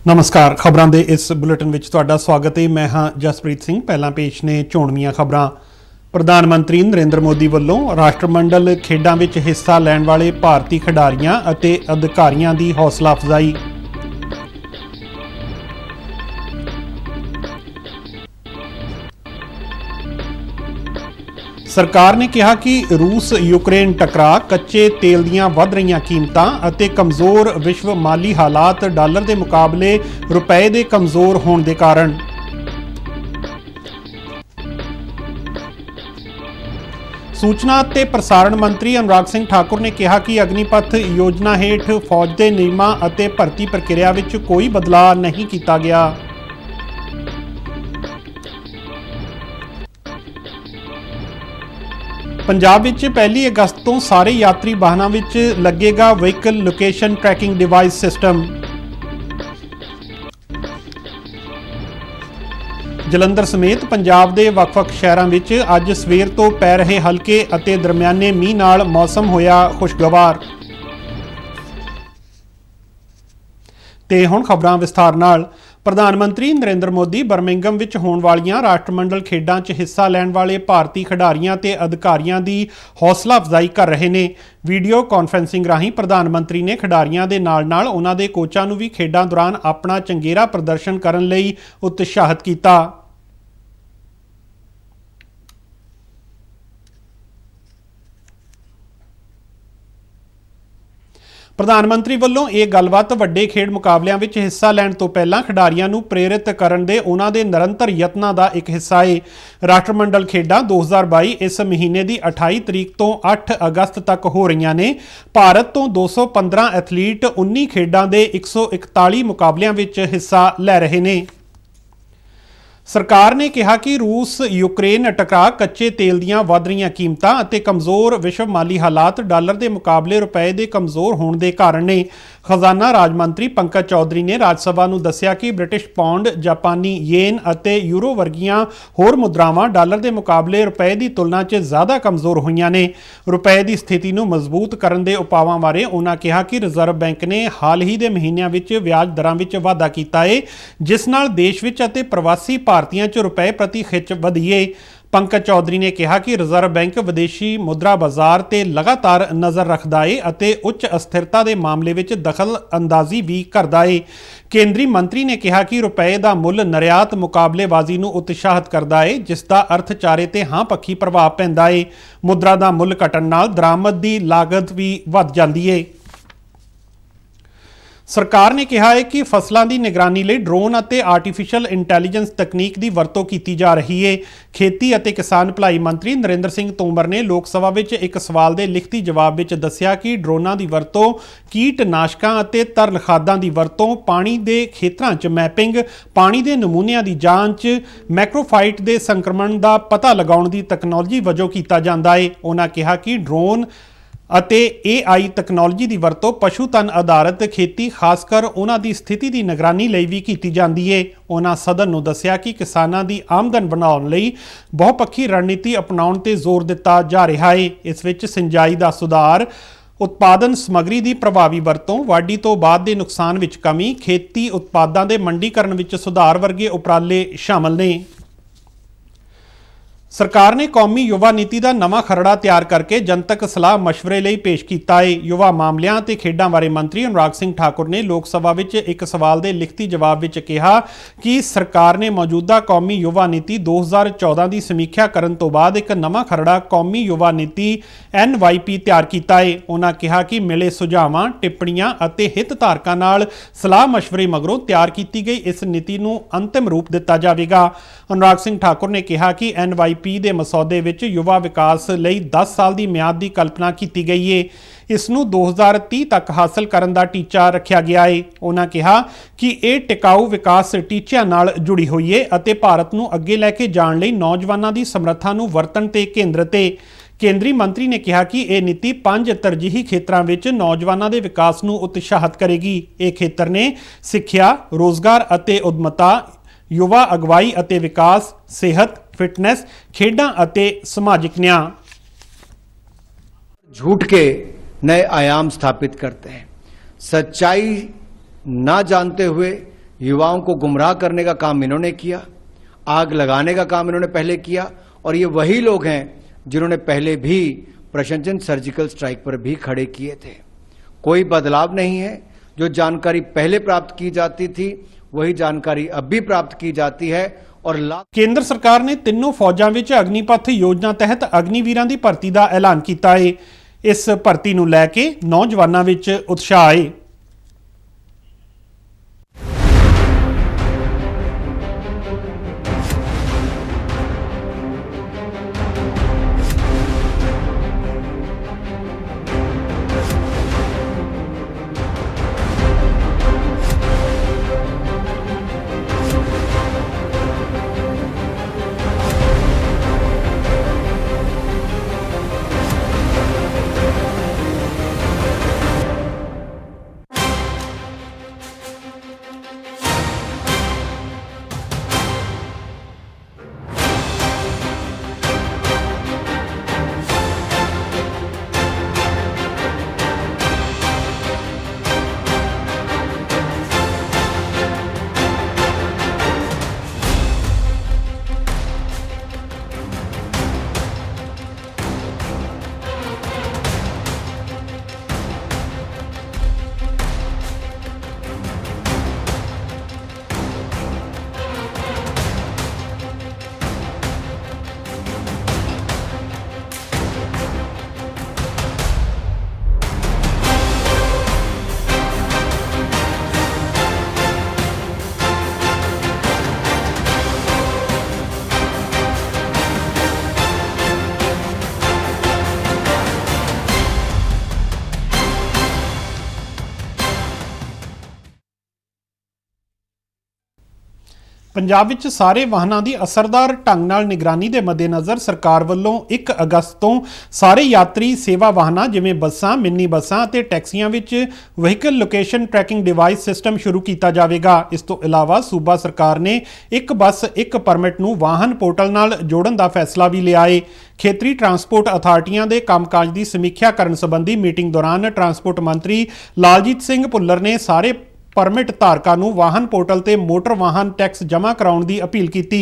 नमस्कार। खबरों के इस बुलेटिन में तुहाडा स्वागत है। मैं हाँ जसप्रीत सिंह। पहला पेश ने चोणवीआं खबरां। प्रधानमंत्री नरेंद्र मोदी वालों राष्ट्रमंडल खेडां विच हिस्सा लैण वाले भारती खिडारियां अते अधिकारियों की हौसला अफजाई। सरकार ने कहा कि रूस यूक्रेन टकरा कच्चे तेल दीयां वध रहीआं कीमतां अते कमज़ोर विश्व माली हालात डॉलर के मुकाबले रुपए के कमज़ोर होने के कारण। सूचना ते प्रसारण मंत्री अनुराग सिंह ठाकुर ने कहा कि अग्निपथ योजना हेठ फौज के नियमां अते भर्ती प्रक्रिया विच कोई बदलाव नहीं किया गया। पंजाब विच 1 अगस्त तो सारे यात्री वाहनों विच लगेगा vehicle location tracking device system. Jalandhar समेत पंजाब के ਵੱਖ-ਵੱਖ शहरों विच अज सवेर तो पै रहे हल्के अते दरमियाने मींह नाल मौसम होया खुशगवार। ते हुण खबरां विस्तार नाल। प्रधानमंत्री नरेंद्र मोदी बर्मिंघम विच होण वालियां राष्ट्रमंडल खेडां 'च हिस्सा लैण वाले भारती खिडारियां ते अधिकारियों की हौसला अफजाई कर रहे ने। वीडियो कॉन्फ्रेंसिंग राहीं प्रधानमंत्री ने खिडारियों के नाल उन्हां दे कोचां नूं भी खेडां दौरान अपना चंगेरा प्रदर्शन करन लई उत्साहित किया। प्रधानमंत्री वालों यह गलबात वड्डे खेड मुकाबलिਆਂ ਵਿੱਚ हिस्सा लैण तो पहलां खिडारियों ਨੂੰ प्रेरित ਕਰਨ ਦੇ ਉਹਨਾਂ ਦੇ ਨਿਰੰਤਰ ਯਤਨਾਂ ਦਾ ਇੱਕ ਹਿੱਸਾ ਹੈ। ਰਾਸ਼ਟਰਮੰਡਲ ਖੇਡਾਂ 2022 ਇਸ ਮਹੀਨੇ ਦੀ 28 ਤਰੀਕ ਤੋਂ 8 ਅਗਸਤ ਤੱਕ ਹੋ ਰਹੀਆਂ ਨੇ। ਭਾਰਤ ਤੋਂ 215 ਐਥਲੀਟ 19 ਖੇਡਾਂ ਦੇ 141 ਮੁਕਾਬਲਿਆਂ ਵਿੱਚ ਹਿੱਸਾ ਲੈ ਰਹੇ ਨੇ। सरकार ने कहा कि रूस यूक्रेन टकरा कच्चे तेल दीयां वध रहीआं कीमतां अते कमज़ोर विश्व माली हालात डॉलर के मुकाबले रुपए के कमज़ोर होने के कारण ने। खजाना राज मंत्री पंकज चौधरी ने राज सभा नूं दस्सिया कि ब्रिटिश पाउंड, जापानी येन अते यूरो वर्गियां होर मुद्रावां डॉलर के मुकाबले रुपए की तुलना च ज़्यादा कमज़ोर होईयां ने। रुपए की स्थिति नूं मजबूत करन दे उपावां बारे उन्हां कहा कि रिजर्व बैंक ने हाल ही दे महीनिਆਂ विच ਵਿਆਜ दरां विच वाधा कीता है, जिस नाल देश विच अते प्रवासी भारतीयां च रुपए प्रति खिच वधी है। पंकज चौधरी ने कहा कि रिजर्व बैंक विदेशी मुद्रा बाजार ते लगातार नज़र रखता है अते उच्च अस्थिरता के मामले विच दखल अंदाजी भी करता है। केंद्रीय मंत्री ने कहा कि रुपए का मुल निर्यात मुकाबलेबाजी नूं उत्साहित करता है, जिसका अर्थचारे ते हाँ पक्षी प्रभाव पैंदा है। मुद्रा का मुल घटण नाल दरामद की लागत भी वध जाती है। सरकार ने कहा है कि फसलों की निगरानी लई ड्रोन अते आर्टिफिशियल इंटैलीजेंस तकनीक की वरतों की जा रही है। खेती अते किसान भलाई मंत्री नरेंद्र सिंह तोमर ने लोक सभा विच एक सवाल के लिखती जवाब विच दस्सिया कि ड्रोनां की वरतों, कीटनाशकां अते तरल खादां की वरतों, पानी के खेतरां च मैपिंग, पानी के नमूनिਆਂ की जांच, मैक्रोफाइट के संक्रमण का पता लगाउण की तकनोलॉजी वजों कीता जांदा है। उन्हां कहा कि ड्रोन ਅਤੇ AI तकनोलॉजी की वरतों पशु धन आधारित खेती खासकर उन्हां की स्थिति की निगरानी लई भी की जाती है। उन्हां सदन नूं दस्सिया कि किसानां की आमदन बनाउण लई बहुपक्षी रणनीति अपनाउण ते जोर दिता जा रहा है। इस विच सिंचाई का सुधार, उत्पादन समग्री की प्रभावी वरतों, वाढी तो बाद के नुकसान विच कमी, खेती उत्पादों के मंडीकरण विच सुधार वर्गे उपराले शामिल ने। सरकार ने कौमी युवा नीति का नवा खरड़ा तैयार करके जनतक सलाह मशवरे लिए पेश किया है। युवा मामलों ते खेडां बारे मंत्री अनुराग सिंह ठाकुर ने लोक सभा विच एक सवाल के लिखती जवाब विच कहा कि सरकार ने मौजूदा कौमी युवा नीति 2014 की समीक्षा करन तो बाद एक नवा खरड़ा कौमी युवा नीति NYP तैयार किया है। उन्होंने कहा कि मिले सुझावां, टिप्पणियां अते हितधारकां नाल सलाह मशवरे मगरों तैयार की गई इस नीति नूं अंतिम रूप दिता जाएगा। अनुराग सिंह ठाकुर ने कहा कि NYP ਦੇ ਮਸੌਦੇ ਵਿੱਚ युवा विकास ਲਈ 10 ਸਾਲ ਦੀ ਮਿਆਦ ਦੀ ਕਲਪਨਾ ਕੀਤੀ ਗਈ ਹੈ। ਇਸ ਨੂੰ 2030 ਤੱਕ ਹਾਸਲ ਕਰਨ ਦਾ ਟੀਚਾ ਰੱਖਿਆ ਗਿਆ ਹੈ। ਉਹਨਾਂ ਕਿਹਾ ਕਿ ਇਹ ਟਿਕਾਊ ਵਿਕਾਸ ਟੀਚਿਆਂ ਨਾਲ ਜੁੜੀ ਹੋਈ ਹੈ ਅਤੇ ਭਾਰਤ ਨੂੰ ਅੱਗੇ ਲੈ ਕੇ ਜਾਣ ਲਈ ਨੌਜਵਾਨਾਂ ਦੀ ਸਮਰੱਥਾ ਨੂੰ ਵਰਤਣ ਤੇ ਕੇਂਦਰਿਤ ਹੈ। ਕੇਂਦਰੀ ਮੰਤਰੀ ਨੇ ਕਿਹਾ ਕਿ ਇਹ ਨੀਤੀ 5 ਤਰਜੀਹੀ ਖੇਤਰਾਂ ਵਿੱਚ ਨੌਜਵਾਨਾਂ ਦੇ ਵਿਕਾਸ ਨੂੰ ਉਤਸ਼ਾਹਿਤ ਕਰੇਗੀ। ਇਹ ਖੇਤਰ ਨੇ ਸਿੱਖਿਆ, ਰੋਜ਼ਗਾਰ ਅਤੇ ਉਦਮਤਾ, युवा अगवाई अते विकास, सेहत, फिटनेस, खेडां अते समाजिक न्याय। झूठ के नए आयाम स्थापित करते हैं। सच्चाई ना जानते हुए युवाओं को गुमराह करने का काम इन्होंने किया, आग लगाने का काम इन्होंने पहले किया, और ये वही लोग हैं जिन्होंने पहले भी प्रशंसन सर्जिकल स्ट्राइक पर भी खड़े किए थे। कोई बदलाव नहीं है। जो जानकारी पहले प्राप्त की जाती थी वही जानकारी अब भी प्राप्त की जाती है। और ਕੇਂਦਰ ਸਰਕਾਰ ਨੇ ਤਿੰਨੋਂ ਫੌਜਾਂ ਵਿੱਚ ਅਗਨੀਪਥ ਯੋਜਨਾ ਤਹਿਤ ਅਗਨੀਵੀਰਾਂ ਦੀ ਭਰਤੀ ਦਾ ਐਲਾਨ ਕੀਤਾ ਹੈ। ਇਸ ਭਰਤੀ ਨੂੰ ਲੈ ਕੇ ਨੌਜਵਾਨਾਂ ਵਿੱਚ ਉਤਸ਼ਾਹ ਹੈ। ਪੰਜਾਬ ਵਿੱਚ ਸਾਰੇ ਵਾਹਨਾਂ ਦੀ ਅਸਰਦਾਰ ਢੰਗ ਨਾਲ ਨਿਗਰਾਨੀ ਦੇ ਮੱਦੇਨਜ਼ਰ ਸਰਕਾਰ ਵੱਲੋਂ 1 ਅਗਸਤ ਤੋਂ ਸਾਰੇ ਯਾਤਰੀ ਸੇਵਾ ਵਾਹਨਾਂ ਜਿਵੇਂ ਬੱਸਾਂ, ਮਿੰਨੀ ਬੱਸਾਂ ਅਤੇ ਟੈਕਸੀਆਂ ਵਿੱਚ vehicle location tracking device system ਸ਼ੁਰੂ ਕੀਤਾ ਜਾਵੇਗਾ। ਇਸ ਤੋਂ ਇਲਾਵਾ ਸੂਬਾ ਸਰਕਾਰ ਨੇ 1 ਬੱਸ 1 ਪਰਮਿਟ ਨੂੰ ਵਾਹਨ ਪੋਰਟਲ ਨਾਲ ਜੋੜਨ ਦਾ ਫੈਸਲਾ ਵੀ ਲਿਆ ਹੈ। ਖੇਤਰੀ ਟਰਾਂਸਪੋਰਟ ਅਥਾਰਟੀਆਂ ਦੇ ਕੰਮਕਾਜ ਦੀ ਸਮੀਖਿਆ ਕਰਨ ਸੰਬੰਧੀ ਮੀਟਿੰਗ ਦੌਰਾਨ ਟਰਾਂਸਪੋਰਟ ਮੰਤਰੀ ਲਾਲਜੀਤ ਸਿੰਘ ਭੁੱਲਰ ਨੇ ਸਾਰੇ परमिट धारकों ਨੂੰ वाहन पोर्टल ਤੇ मोटर वाहन टैक्स जमा कराउण ਦੀ अपील की।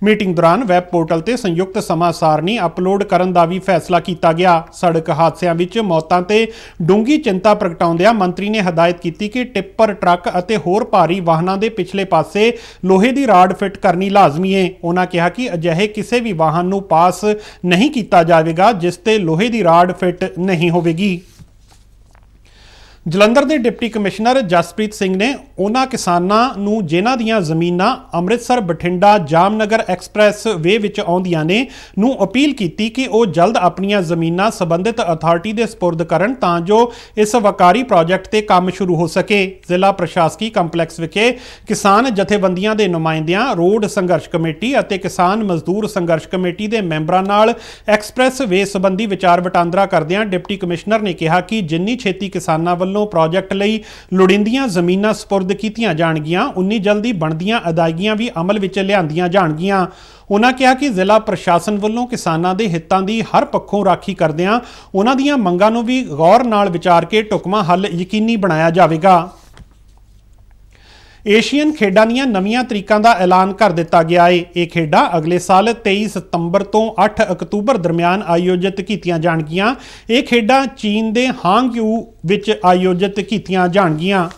मीटिंग दौरान वैब पोर्टल ਤੇ संयुक्त समा सारणी अपलोड करन ਦਾ ਵੀ फैसला किया गया। सड़क हादसिਆਂ ਵਿੱਚ मौतां ਤੇ ਡੂੰਘੀ चिंता प्रगटाउंदिਆਂ मंत्री ने हदायत की कि टिप्पर, ट्रक ਅਤੇ होर भारी वाहनों के पिछले पासे लोहे की राड फिट करनी लाजमी है। उन्होंने कहा कि अजिहे किसी भी वाहन ਨੂੰ पास नहीं किया जाएगा जिस ते लोहे की राड फिट नहीं होगी। ਜਲੰਧਰ ਦੇ ਡਿਪਟੀ ਕਮਿਸ਼ਨਰ ਜਸਪ੍ਰੀਤ ਸਿੰਘ ਨੇ ਉਹਨਾਂ ਕਿਸਾਨਾਂ ਨੂੰ ਜਿਨ੍ਹਾਂ ਦੀਆਂ ਜ਼ਮੀਨਾਂ ਅੰਮ੍ਰਿਤਸਰ ਬਠਿੰਡਾ ਜਾਮਨਗਰ ਐਕਸਪ੍ਰੈਸ ਵੇ ਵਿੱਚ ਆਉਂਦੀਆਂ ਨੇ ਨੂੰ ਅਪੀਲ ਕੀਤੀ ਕਿ ਉਹ ਜਲਦ ਆਪਣੀਆਂ ਜ਼ਮੀਨਾਂ ਸੰਬੰਧਿਤ ਅਥਾਰਟੀ ਦੇ ਸਪੁਰਦ ਕਰਨ ਤਾਂ ਜੋ ਇਸ ਵਕਾਰੀ ਪ੍ਰੋਜੈਕਟ ਤੇ ਕੰਮ ਸ਼ੁਰੂ ਹੋ ਸਕੇ। ਜ਼ਿਲ੍ਹਾ ਪ੍ਰਸ਼ਾਸਕੀ ਕੰਪਲੈਕਸ ਵਿਖੇ ਕਿਸਾਨ ਜਥੇਬੰਦੀਆਂ ਦੇ ਨੁਮਾਇੰਦਿਆਂ, ਰੋਡ ਸੰਘਰਸ਼ ਕਮੇਟੀ ਅਤੇ ਕਿਸਾਨ ਮਜ਼ਦੂਰ ਸੰਘਰਸ਼ ਕਮੇਟੀ ਦੇ ਮੈਂਬਰਾਂ ਨਾਲ ਐਕਸਪ੍ਰੈਸ ਵੇ ਸੰਬੰਧੀ ਵਿਚਾਰ ਵਟਾਂਦਰਾ ਕਰਦਿਆਂ ਡਿਪਟੀ ਕਮਿਸ਼ਨਰ ਨੇ ਕਿਹਾ ਕਿ ਜਿੰਨੀ ਛੇਤੀ ਕਿਸਾਨਾਂ ਵੱਲੋਂ प्रोजेक्ट लई लोड़ींदियां जमीनां सपुर्द कीतियां जाणगियां उन्नी जल्दी बनदियां अदायगियां भी अमल विच लिआंदियां जाणगियां। उन्होंने कहा कि जिला प्रशासन ਵੱਲੋਂ किसानां दे हितां दी हर पक्षों राखी करदियां उन्हां दीयां मंगां नूं भी गौर नाल विचार के ढुकवां हल यकीनी बनाया जावेगा। एशियन खेडां ਦੀਆਂ ਨਵੀਆਂ ਤਰੀਕਾਂ ਦਾ ਐਲਾਨ ਕਰ ਦਿੱਤਾ ਗਿਆ ਹੈ। ਇਹ ਖੇਡਾਂ ਅਗਲੇ ਸਾਲ 23 ਸਤੰਬਰ ਤੋਂ 8 ਅਕਤੂਬਰ ਦਰਮਿਆਨ ਆਯੋਜਿਤ ਕੀਤੀਆਂ ਜਾਣਗੀਆਂ। ਇਹ ਖੇਡਾਂ ਚੀਨ ਦੇ ਹਾਂਗਯੂ ਵਿੱਚ ਆਯੋਜਿਤ ਕੀਤੀਆਂ ਜਾਣਗੀਆਂ।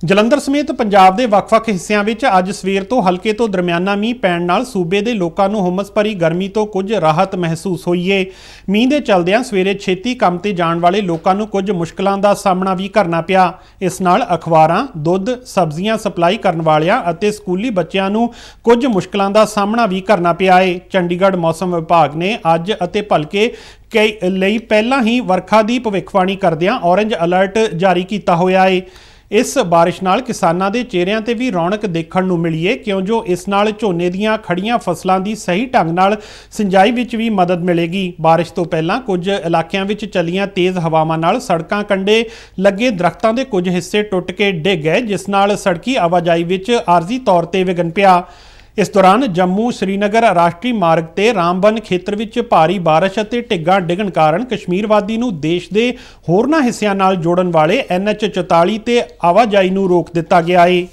ਜਲੰਧਰ ਸਮੇਤ ਪੰਜਾਬ ਦੇ ਵੱਖ-ਵੱਖ ਹਿੱਸਿਆਂ ਵਿੱਚ ਅੱਜ ਸਵੇਰ ਤੋਂ ਹਲਕੇ ਤੋਂ ਦਰਮਿਆਨਾ ਮੀਂਹ ਪੈਣ ਨਾਲ ਸੂਬੇ ਦੇ ਲੋਕਾਂ ਨੂੰ ਹੁਮਸ ਭਰੀ ਗਰਮੀ ਤੋਂ ਕੁਝ ਰਾਹਤ ਮਹਿਸੂਸ ਹੋਈ ਹੈ। ਮੀਂਹ ਦੇ ਚੱਲਦਿਆਂ ਸਵੇਰੇ ਛੇਤੀ ਕੰਮ ਤੇ ਜਾਣ ਵਾਲੇ ਲੋਕਾਂ ਨੂੰ ਕੁਝ ਮੁਸ਼ਕਲਾਂ ਦਾ ਸਾਹਮਣਾ ਵੀ ਕਰਨਾ ਪਿਆ। ਇਸ ਨਾਲ ਅਖਬਾਰਾਂ, ਦੁੱਧ, ਸਬਜ਼ੀਆਂ ਸਪਲਾਈ ਕਰਨ ਵਾਲਿਆਂ ਅਤੇ ਸਕੂਲੀ ਬੱਚਿਆਂ ਨੂੰ ਕੁਝ ਮੁਸ਼ਕਲਾਂ ਦਾ ਸਾਹਮਣਾ ਵੀ ਕਰਨਾ ਪਿਆ ਹੈ। ਚੰਡੀਗੜ੍ਹ ਮੌਸਮ ਵਿਭਾਗ ਨੇ ਅੱਜ ਅਤੇ ਭਲਕੇ ਲਈ ਪਹਿਲਾਂ ਹੀ ਵਰਖਾ ਦੀ ਭਵਿੱਖਬਾਣੀ ਕਰਦਿਆਂ ਔਰੇਂਜ ਅਲਰਟ ਜਾਰੀ ਕੀਤਾ ਹੋਇਆ ਹੈ। इस बारिश नाल किसानां दे चेहरिਆਂ ਤੇ भी रौनक देखण ਨੂੰ मिली है क्यों जो इस नाल झोने दीयां खड़ियां फसलां दी सही ढंग नाल ਸਿੰਜਾਈ ਵਿੱਚ भी मदद मिलेगी। बारिश तो पहलां कुछ इलाकिਆਂ ਵਿੱਚ ਚੱਲੀਆਂ तेज़ हवावां नाल सड़कां कंढे लगे दरख्तां दे कुछ हिस्से टुट के डिग गए जिस नाल सड़की आवाजाई ਵਿੱਚ आरजी तौर ते विघन पिया। ਇਸ ਦੌਰਾਨ ਜੰਮੂ ਸ਼੍ਰੀਨਗਰ ਰਾਸ਼ਟਰੀ ਮਾਰਗ ਤੇ ਰਾਮਬਨ ਖੇਤਰ ਵਿੱਚ ਭਾਰੀ ਬਾਰਿਸ਼ ਅਤੇ ਢਿੱਗਾਂ ਡਿੱਗਣ ਕਾਰਨ ਕਸ਼ਮੀਰ ਵਾਦੀ ਨੂੰ ਦੇਸ਼ ਦੇ ਹੋਰਨਾਂ ਹਿੱਸਿਆਂ ਨਾਲ ਜੋੜਨ ਵਾਲੇ NH44 ਤੇ ਆਵਾਜਾਈ ਨੂੰ ਰੋਕ ਦਿੱਤਾ ਗਿਆ ਹੈ।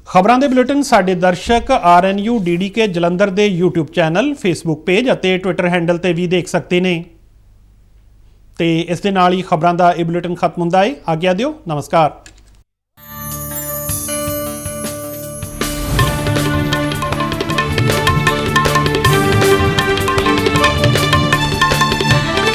ਖਬਰਾਂ ਦੇ ਬੁਲੇਟਿਨ ਸਾਡੇ ਦਰਸ਼ਕ RNU DDK ਜਲੰਧਰ ਦੇ YouTube ਚੈਨਲ, Facebook ਪੇਜ ਅਤੇ Twitter ਹੈਂਡਲ ਤੇ ਵੀ ਦੇਖ ਸਕਦੇ ਨੇ। ਤੇ ਇਸ ਦੇ ਨਾਲ ਹੀ ਖਬਰਾਂ ਦਾ ਇਹ ਬੁਲੇਟਿਨ ਖਤਮ ਹੁੰਦਾ ਹੈ। ਆਗਿਆ ਦਿਓ, ਨਮਸਕਾਰ।